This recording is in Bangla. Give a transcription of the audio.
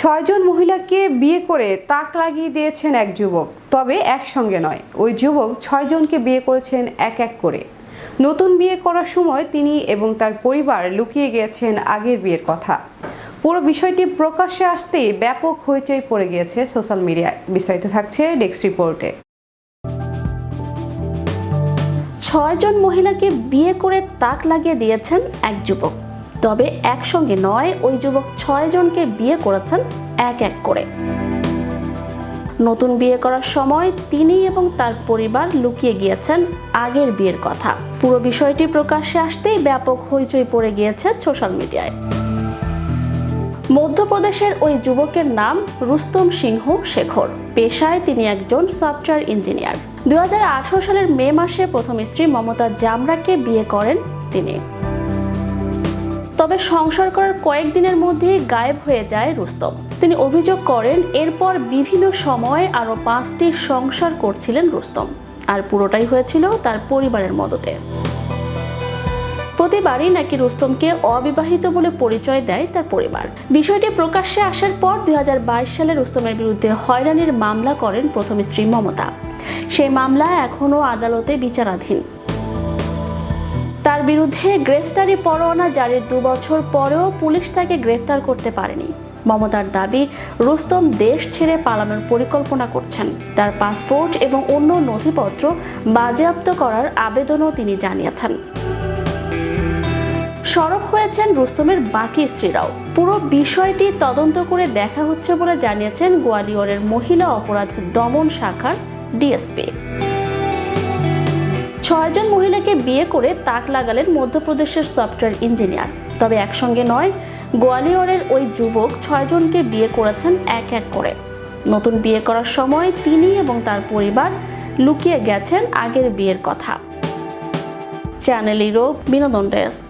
৬ জন মহিলাকে বিয়ে করে তাক লাগিয়ে দিয়েছেন এক যুবক, তবে একসঙ্গে নয়। ওই যুবক ৬ জনকে বিয়ে করেছেন এক এক করে। নতুন বিয়ে করার সময় তিনি এবং তার পরিবার লুকিয়ে গিয়েছেন আগের বিয়ের কথা। পুরো বিষয়টি প্রকাশ্যে আসতেই ব্যাপক হইচই পড়ে গিয়েছে সোশ্যাল মিডিয়ায়। বিস্তারিত থাকছে ডেস্ক রিপোর্টে। ৬ জন মহিলাকে বিয়ে করে তাক লাগিয়ে দিয়েছেন এক যুবক, তবে একসঙ্গে নয়। ওই যুবক ৬ জনকে বিয়ে করেছেন এক এক করে। নতুন বিয়ে করার সময় তিনি এবং তার পরিবার লুকিয়ে গিয়েছেন আগের বিয়ের কথা। পুরো বিষয়টি প্রকাশ্যে আসতেই ব্যাপক হইচই পড়ে গিয়েছে সোশ্যাল মিডিয়ায়। মধ্যপ্রদেশের ওই যুবকের নাম রুস্তম সিংহ শেখর। পেশায় তিনি একজন সফটওয়্যার ইঞ্জিনিয়ার। 2018 সালের মে মাসে প্রথম স্ত্রী মমতা জামরাকে বিয়ে করেন তিনি। তবে সংসার করার কয়েকদিনের মধ্যেই গায়েব হয়ে যায় রুস্তম। তিনি অভিযোগ করেন এরপর বিভিন্ন সময়ে আরও 5টি সংসার করছিলেন রুস্তম, আর পুরোটাই হয়েছিল তার পরিবারের মদতে। প্রতিবারই নাকি রুস্তমকে অবিবাহিত বলে পরিচয় দেয় তার পরিবার। বিষয়টি প্রকাশ্যে আসার পর 2022 সালে রুস্তমের বিরুদ্ধে হয়রানির মামলা করেন প্রথম স্ত্রী মমতা। সেই মামলা এখনও আদালতে বিচারাধীন। তার বিরুদ্ধে গ্রেফতারি পরোয়ানা জারির 2 বছর পরেও পুলিশ তাকে গ্রেফতার করতে পারেনি। মমতার দাবি, রুস্তম দেশ ছেড়ে পালানোর পরিকল্পনা করছেন। তার পাসপোর্ট এবং অন্য নথিপত্র বাজেয়াপ্ত করার আবেদনও তিনি জানিয়েছেন। সরব হয়েছেন রুস্তমের বাকি স্ত্রীরাও। পুরো বিষয়টি তদন্ত করে দেখা হচ্ছে বলে জানিয়েছেন গোয়ালিয়রের মহিলা অপরাধ দমন শাখার ডিএসপি। ৬ জন মহিলাকে বিয়ে করে তাক লাগালেন মধ্যপ্রদেশের সফটওয়্যার ইঞ্জিনিয়ার, তবে একসঙ্গে নয়। গোয়ালিয়রের ওই যুবক 6 জনকে বিয়ে করেছেন এক এক করে। নতুন বিয়ে করার সময় তিনি এবং তার পরিবার লুকিয়ে গেছেন আগের বিয়ের কথা। চ্যানেল ইউরোপ বিনোদন ডেস্ক।